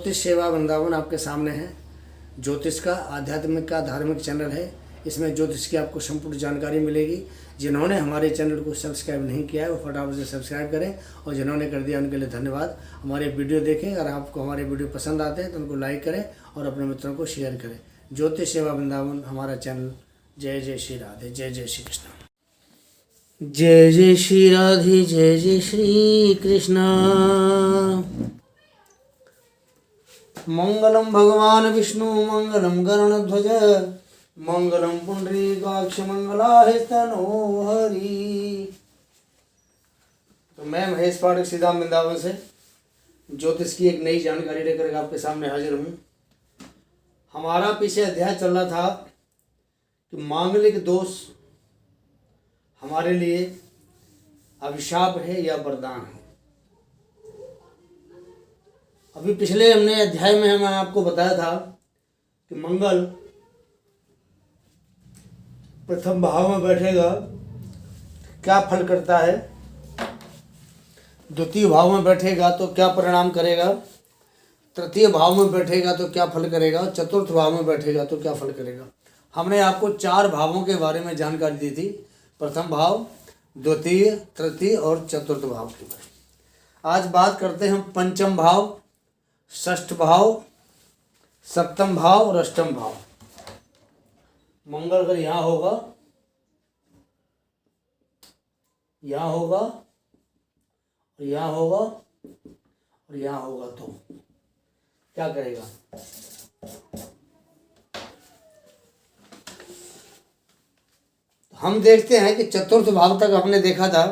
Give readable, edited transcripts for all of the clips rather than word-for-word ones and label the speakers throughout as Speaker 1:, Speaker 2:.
Speaker 1: ज्योतिष सेवा वृंदावन आपके सामने है। ज्योतिष का आध्यात्मिक का धार्मिक चैनल है। इसमें ज्योतिष की आपको संपूर्ण जानकारी मिलेगी। जिन्होंने हमारे चैनल को सब्सक्राइब नहीं किया है वो फटाफट से सब्सक्राइब करें, और जिन्होंने कर दिया उनके लिए धन्यवाद। हमारे वीडियो देखें, अगर आपको हमारे वीडियो पसंद आते हैं तो उनको लाइक करें और अपने मित्रों को शेयर करें। ज्योतिष सेवा वृंदावन हमारा चैनल। जय जय श्री राधे, जय जय श्री कृष्ण। जय जय श्री राधे, जय जय श्री कृष्ण। मंगलम भगवान विष्णु मंगलम गरुड़ध्वज मंगलम पुंडरीकाक्ष मंगलाहितनो हरि। तो मैं महेश पाठक सीधा वृंदावन से ज्योतिष की एक नई जानकारी लेकर आपके सामने हाजिर हूँ। हमारा पीछे अध्याय चल रहा था कि मांगलिक दोष हमारे लिए अभिशाप है या वरदान है। अभी पिछले हमने अध्याय में मैं आपको बताया था कि मंगल प्रथम भाव में बैठेगा क्या फल करता है, द्वितीय भाव में बैठेगा तो क्या परिणाम करेगा, तृतीय भाव में बैठेगा तो क्या फल करेगा, और चतुर्थ भाव में बैठेगा तो क्या फल करेगा। हमने आपको 4 भावों के बारे में जानकारी दी थी, प्रथम भाव, द्वितीय, तृतीय और चतुर्थ भाव के बारे में। आज बात करते हैं हम पंचम भाव, षष्ठ भाव, सप्तम भाव और अष्टम भाव। मंगल अगर यहाँ होगा, यहाँ होगा और यहाँ होगा और यहाँ होगा तो क्या करेगा। हम देखते हैं कि चतुर्थ भाव तक हमने देखा था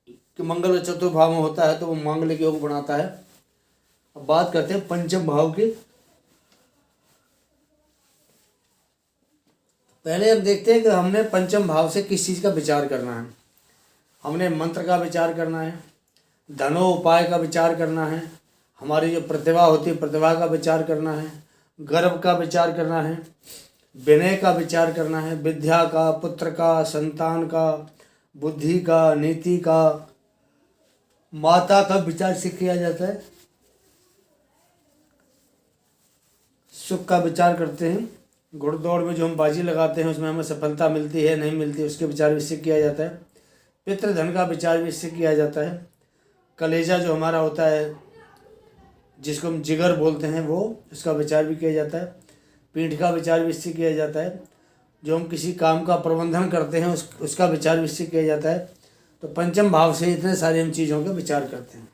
Speaker 1: कि मंगल चतुर्थ भाव में होता है तो वो मांगलिक योग बनाता है। अब बात करते हैं पंचम भाव की। पहले हम देखते हैं कि हमने पंचम भाव से किस चीज़ का विचार करना है। हमने मंत्र का विचार करना है, धनोपाय का विचार करना है, हमारी जो प्रतिभा होती है प्रतिभा का विचार करना है, गर्व का विचार करना है, विनय का विचार करना है, विद्या का, पुत्र का, संतान का, बुद्धि का, नीति का, माता का विचार से किया जाता है। सुख का विचार करते हैं, घुड़दौड़ में जो हम बाजी लगाते हैं उसमें हमें सफलता मिलती है नहीं मिलती उसके विचार भी इससे किया जाता है। पितृधन का विचार भी इससे किया जाता है। कलेजा जो हमारा होता है जिसको हम जिगर बोलते हैं वो, उसका विचार भी किया जाता है। पीठ का विचार भी इससे किया जाता है। जो हम किसी काम का प्रबंधन करते हैं उसका विचार भी इससे किया जाता है। तो पंचम भाव से इतने सारे हम चीज़ों का विचार करते हैं।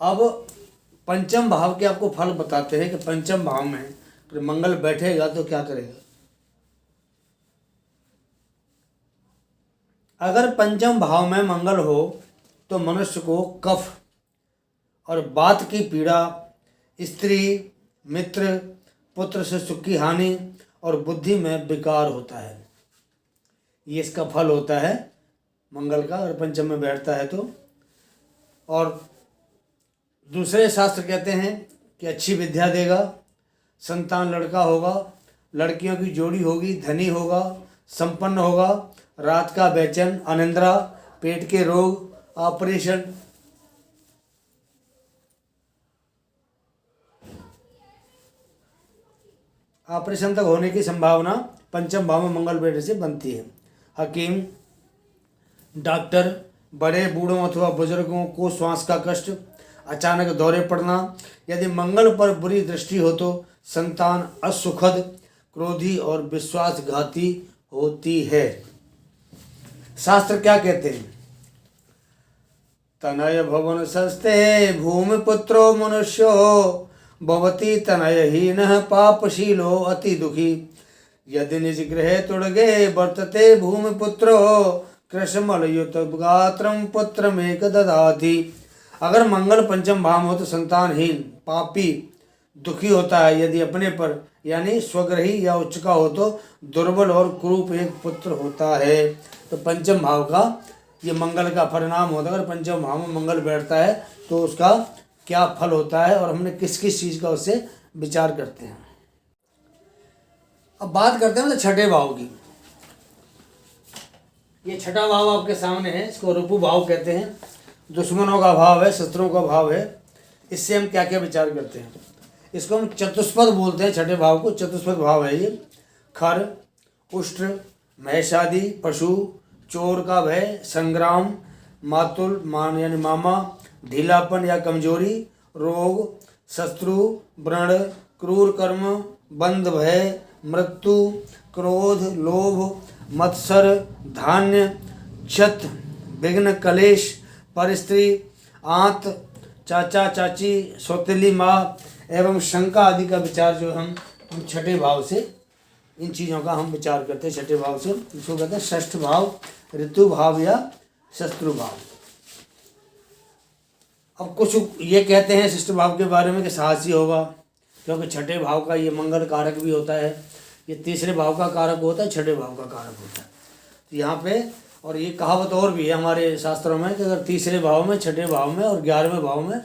Speaker 1: अब पंचम भाव के आपको फल बताते हैं कि पंचम भाव में मंगल बैठेगा तो क्या करेगा। अगर पंचम भाव में मंगल हो तो मनुष्य को कफ और बात की पीड़ा, स्त्री, मित्र, पुत्र से सुख की हानि और बुद्धि में विकार होता है। ये इसका फल होता है मंगल का, अगर पंचम में बैठता है तो। और दूसरे शास्त्र कहते हैं कि अच्छी विद्या देगा, संतान लड़का होगा, लड़कियों की जोड़ी होगी, धनी होगा, संपन्न होगा, रात का बेचैन, अनिद्रा, पेट के रोग, ऑपरेशन, ऑपरेशन तक होने की संभावना पंचम भाव में मंगल बैठने से बनती है। हकीम, डॉक्टर, बड़े बूढ़ों अथवा बुजुर्गों को श्वास का कष्ट, अचानक दौरे पड़ना, यदि मंगल पर बुरी दृष्टि हो तो संतान असुखद, क्रोधी और विश्वासघाती होती है। शास्त्र क्या कहते हैं। तनय भवन सस्ते भूमि पुत्रो मनुष्यो भवती तनयहीनः पापशीलो अति दुखी यदि निज गृहे तुड़गे वर्तते भूमि पुत्रो कृष्णमलयुत गात्रम पुत्रमेक ददाति। अगर मंगल पंचम भाव हो तो संतानहीन, पापी, दुखी होता है। यदि अपने पर यानी स्वग्रही या उच्च का हो तो दुर्बल और कुरूप एक पुत्र होता है। तो पंचम भाव का ये मंगल का परिणाम होता है। अगर पंचम भाव में मंगल बैठता है तो उसका क्या फल होता है और हमने किस किस चीज़ का उससे विचार करते हैं। अब बात करते हैं मतलब छठे भाव की। ये छठा भाव आपके सामने है, इसको रुपु भाव कहते हैं। दुश्मनों का भाव है, शत्रुओं का भाव है। इससे हम क्या क्या विचार करते हैं। इसको हम चतुष्पद बोलते हैं, छठे भाव को चतुष्पद भाव है ये। खर, उष्ट्र, महिषादि, पशु, चोर का भय, संग्राम, मातुल मान यानी मामा, ढीलापन या कमजोरी, रोग, शत्रु, व्रण, क्रूर कर्म, बंध भय, मृत्यु, क्रोध, लोभ, मत्सर, धान्य, क्षत, विघ्न, कलेश, परस्त्री, आंत, चाचा चाची, सौतेली माँ एवं शंका आदि का विचार जो हम छठे भाव से, इन चीज़ों का हम विचार करते हैं छठे भाव से। इसको कहते हैं षष्ठ भाव, ऋतु भाव या शत्रु भाव। अब कुछ ये कहते हैं षष्ठ भाव के बारे में कि साहसी होगा, क्योंकि छठे भाव का ये मंगल कारक भी होता है। ये तीसरे भाव का कारक होता है, छठे भाव का कारक होता है। तो यहाँ पे और ये कहावत और भी है हमारे शास्त्रों में कि अगर तीसरे भाव में, छठे भाव में और 11वें भाव में,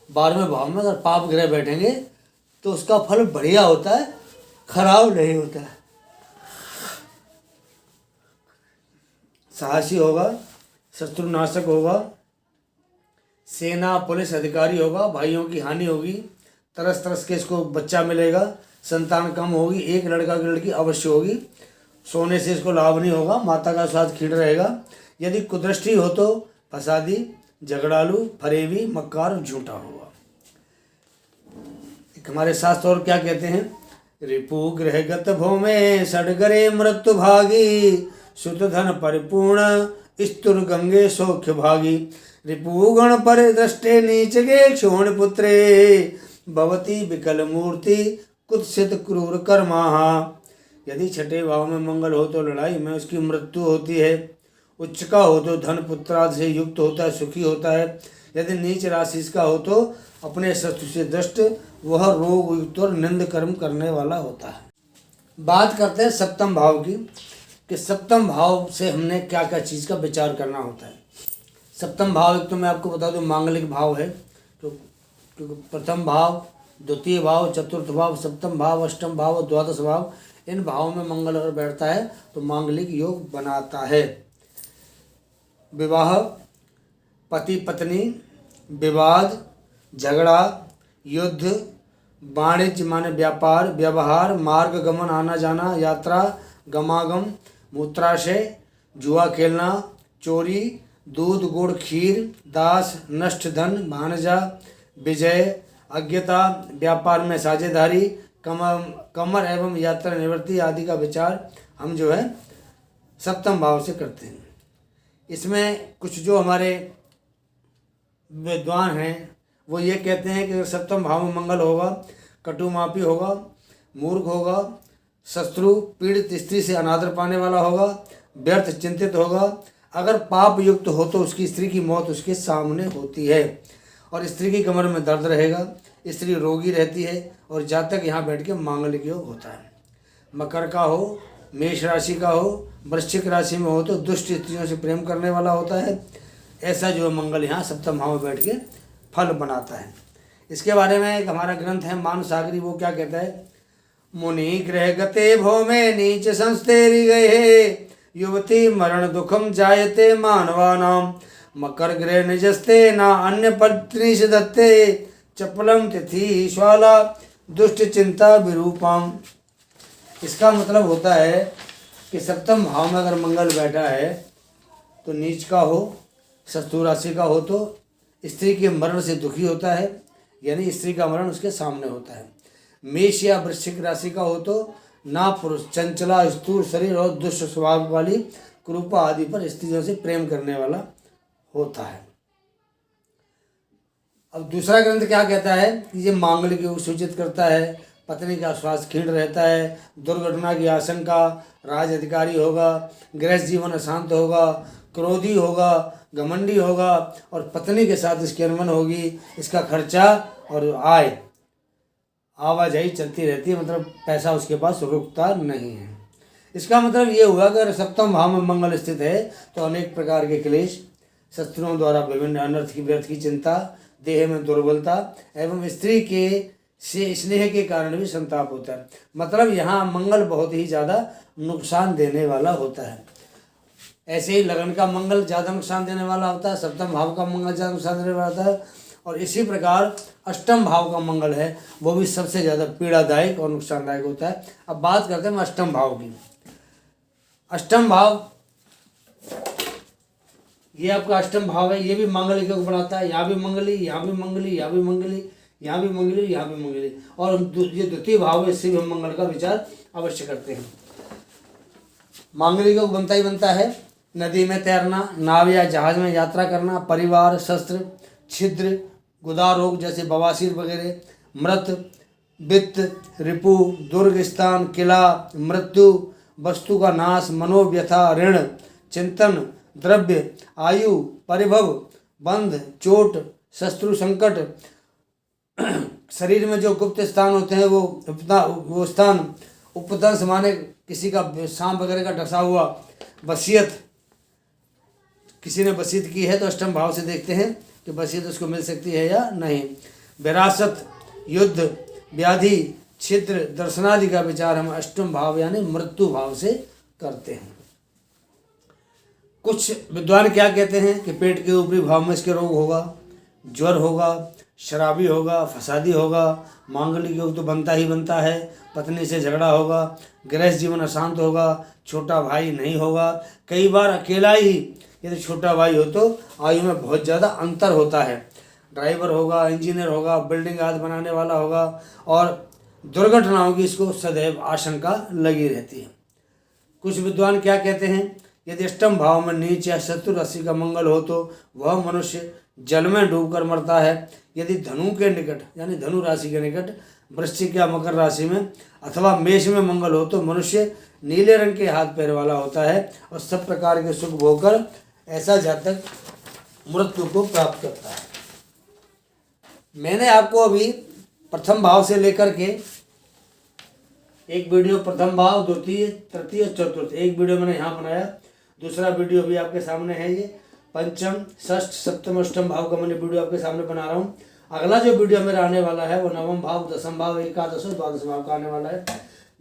Speaker 1: 12वें भाव में अगर पाप ग्रह बैठेंगे तो उसका फल बढ़िया होता है, खराब नहीं होता है। साहसी होगा, शत्रुनाशक होगा, सेना पुलिस अधिकारी होगा, भाइयों की हानि होगी, तरस तरस के इसको बच्चा मिलेगा, संतान कम होगी, एक लड़का की लड़की अवश्य होगी, सोने से इसको लाभ नहीं होगा, माता का स्वास्थ्य खीण रहेगा। यदि कुदृष्टि हो तो फसादी, झगड़ालू, फरेबी, मक्कार, झूठा होगा। एक हमारे शास्त्र और क्या कहते हैं, रिपु गृहगत भौमे षडगरे मृत्यु भागी, सुत धन परिपूर्ण स्तुर गंगे सौख्य भागी, रिपुगण पर दृष्टे नीच गे क्षोण पुत्रे, भवती विकल मूर्ति कुत्सित क्रूर कर्माहा। यदि छठे भाव में मंगल हो तो लड़ाई में उसकी मृत्यु होती है, उच्च का हो तो धन पुत्रादि से युक्त होता है, सुखी होता है। यदि नीच राशि का हो तो अपने शत्रु से दृष्ट वह रोग युक्त और निंद कर्म करने वाला होता है। बात करते हैं सप्तम भाव की, कि सप्तम भाव से हमने क्या क्या चीज़ का विचार करना होता है। सप्तम भाव एक तो मैं आपको बता दूं मांगलिक भाव है, तो प्रथम भाव, द्वितीय भाव, चतुर्थ भाव, सप्तम भाव, अष्टम भाव और द्वादश भाव, इन भावों में मंगल अगर बैठता है तो मांगलिक योग बनाता है। विवाह, पति पत्नी, विवाद, झगड़ा, युद्ध, वाणिज्य माने व्यापार, व्यवहार, मार्ग गमन आना जाना, यात्रा, गमागम, मूत्राशय, जुआ खेलना, चोरी, दूध गुड़ खीर, दास, नष्ट धन, भानजा, विजय, अज्ञता, व्यापार में साझेदारी, कमर एवं यात्रा निवृत्ति आदि का विचार हम जो है सप्तम भाव से करते हैं। इसमें कुछ जो हमारे विद्वान हैं वो ये कहते हैं कि सप्तम भाव में मंगल होगा, कटुमापी होगा, मूर्ख होगा, शत्रु पीड़ित स्त्री से अनादर पाने वाला होगा, व्यर्थ चिंतित होगा, अगर पाप युक्त हो तो उसकी स्त्री की मौत उसके सामने होती है, और स्त्री की कमर में दर्द रहेगा, स्त्री रोगी रहती है, और जातक यहाँ बैठ के मांगलिक योग होता है। मकर का हो, मेष राशि का हो, वृश्चिक राशि में हो तो दुष्ट स्त्रियों से प्रेम करने वाला होता है। ऐसा जो मंगल यहाँ सप्तम भाव में बैठ के फल बनाता है। इसके बारे में एक हमारा ग्रंथ है मानसागरी, वो क्या कहता है, मुनि ग्रह गते भौमे नीच संस्तेरि गए, युवती मरण दुखम जायते मानवानाम, मकर ग्रह निजस्ते ना अन्य पत्नी से दत्ते, चपलम तिथि श्वाला दुष्ट चिंता विरूपाम। इसका मतलब होता है कि सप्तम भाव में अगर मंगल बैठा है तो नीच का हो, शत्रु राशि का हो तो स्त्री के मरण से दुखी होता है, यानी स्त्री का मरण उसके सामने होता है। मेष या वृश्चिक राशि का हो तो ना पुरुष, चंचला, स्थूल शरीर और दुष्ट स्वभाव वाली, कुरूपा आदि पर स्त्रियों से प्रेम करने वाला होता है। अब दूसरा ग्रंथ क्या कहता है कि ये मांगलिक योग सूचित करता है, पत्नी का स्वास्थ्य क्षीण रहता है, दुर्घटना की आशंका, राज अधिकारी होगा, गृहस्थ जीवन अशांत होगा, क्रोधी होगा, घमंडी होगा, और पत्नी के साथ इसकी अनबन होगी, इसका खर्चा और आय आवाजाही चलती रहती है, मतलब पैसा उसके पास रुकता नहीं है। इसका मतलब ये हुआ कि अगर सप्तम भाव में मंगल स्थित है तो अनेक प्रकार के क्लेश, शत्रुओं द्वारा विभिन्न अनर्थ की व्यर्थ की चिंता, देह में दुर्बलता एवं स्त्री के से स्नेह के कारण भी संताप होता है। मतलब यहाँ मंगल बहुत ही ज़्यादा नुकसान देने वाला होता है। ऐसे ही लगन का मंगल ज़्यादा नुकसान देने वाला होता है, सप्तम भाव का मंगल ज़्यादा नुकसान देने वाला होता है, और इसी प्रकार अष्टम भाव का मंगल है वो भी सबसे ज़्यादा पीड़ादायक और नुकसानदायक होता है। अब बात करते हैं अष्टम भाव की। अष्टम भाव ये आपका अष्टम भाव है, ये भी मांगलिक योग बनाता है। यहाँ भी मंगली, यहाँ भी मंगली, यहाँ भी मंगली, यहाँ भी मंगली, यहाँ भी मंगली, और ये द्वितीय भाव है, इससे भी हम मंगल का विचार अवश्य करते हैं। मांगलिक योग बनता ही बनता है। नदी में तैरना, नाव या जहाज में यात्रा करना, परिवार, शस्त्र, छिद्र, गुदा रोग जैसे बवासीर वगैरह, मृत, वित्त, रिपु, दुर्ग स्थान, किला, मृत्यु, वस्तु का नाश, मनोव्यथा, ऋण, चिंतन, द्रव्य, आयु, परिभव, बंध, चोट, शत्रु संकट, शरीर में जो गुप्त स्थान होते हैं वो स्थान, उपदंश माने किसी का सांप वगैरह का डसा हुआ, वसीयत, किसी ने वसीयत की है तो अष्टम भाव से देखते हैं कि वसीयत उसको मिल सकती है या नहीं। विरासत, युद्ध, व्याधि, छिद्र, दर्शनादि का विचार हम अष्टम भाव यानी मृत्यु भाव से करते हैं। कुछ विद्वान क्या कहते हैं कि पेट के ऊपरी भाव में इसके रोग होगा, ज्वर होगा, शराबी होगा, फसादी होगा, मांगलिक योग तो बनता ही बनता है, पत्नी से झगड़ा होगा, गृहस्थ जीवन अशांत होगा, छोटा भाई नहीं होगा, कई बार अकेला ही यदि छोटा भाई हो तो आयु में बहुत ज़्यादा अंतर होता है, ड्राइवर होगा, इंजीनियर होगा, बिल्डिंग आदि बनाने वाला होगा, और दुर्घटनाओं की इसको सदैव आशंका लगी रहती है। कुछ विद्वान क्या कहते हैं, यदि अष्टम भाव में नीच या शत्रु राशि का मंगल हो तो वह मनुष्य जल में डूबकर मरता है। यदि धनु के निकट यानी धनु राशि के निकट वृश्चिक या मकर राशि में अथवा मेष में मंगल हो तो मनुष्य नीले रंग के हाथ पैर वाला होता है और सब प्रकार के सुख भोगकर ऐसा जातक मृत्यु को प्राप्त करता है। मैंने आपको अभी प्रथम भाव से लेकर के एक वीडियो प्रथम भाव, द्वितीय, तृतीय, चतुर्थ, एक वीडियो मैंने यहाँ बनाया, दूसरा वीडियो भी आपके सामने है। ये पंचम, षष्ठ, सप्तम, अष्टम भाव का मैंने वीडियो आपके सामने बना रहा हूँ। अगला जो वीडियो मेरा आने वाला है वो नवम भाव, दसम भाव, एकादश और द्वादश भाव का आने वाला है।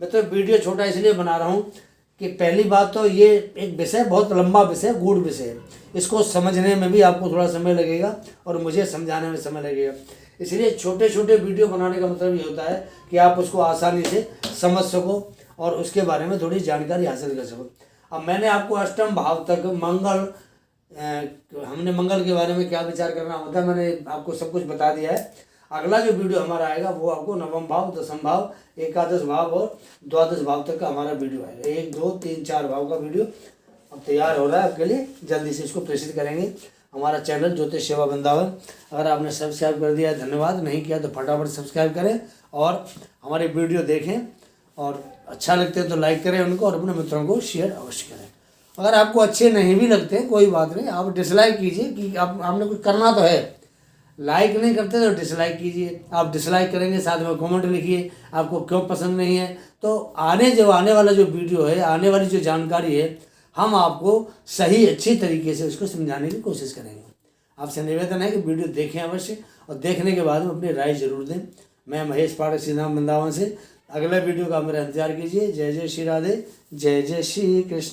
Speaker 1: मैं तो वीडियो छोटा इसलिए बना रहा हूँ कि पहली बात तो ये एक विषय बहुत लंबा विषय, गूढ़ विषय है, इसको समझने में भी आपको थोड़ा समय लगेगा और मुझे समझाने में समय लगेगा। इसलिए छोटे छोटे वीडियो बनाने का मतलब ये होता है कि आप उसको आसानी से समझ सको और उसके बारे में थोड़ी जानकारी हासिल कर सको। अब मैंने आपको अष्टम भाव तक मंगल, हमने मंगल के बारे में क्या विचार करना होता है मैंने आपको सब कुछ बता दिया है। अगला जो वीडियो हमारा आएगा वो आपको नवम भाव, दसम भाव, एकादश भाव और द्वादश भाव तक का हमारा वीडियो आएगा। 1, 2, 3, 4 भाव का वीडियो अब तैयार हो रहा है आपके लिए, जल्दी से इसको प्रेषित करेंगे। हमारा चैनल ज्योतिष सेवा वृंदावन अगर आपने सब्सक्राइब कर दिया है धन्यवाद, नहीं किया तो फटाफट सब्सक्राइब करें और हमारे वीडियो देखें और अच्छा लगते हैं तो लाइक करें उनको और अपने मित्रों को शेयर अवश्य करें। अगर आपको अच्छे नहीं भी लगते कोई बात नहीं, आप डिसलाइक कीजिए कि आपने कुछ करना तो है, लाइक नहीं करते तो डिसलाइक कीजिए। आप डिसलाइक करेंगे साथ में कमेंट लिखिए आपको क्यों पसंद नहीं है, तो आने वाला जो वीडियो है, आने वाली जो जानकारी है, हम आपको सही अच्छी तरीके से उसको समझाने की कोशिश करेंगे। आपसे निवेदन है कि वीडियो देखें अवश्य और देखने के बाद में अपनी राय जरूर दें। मैं महेश पाठक श्री धाम वृंदावन से, अगले वीडियो का मेरा इंतजार कीजिए। जय जय श्री राधे, जय जय श्री कृष्ण।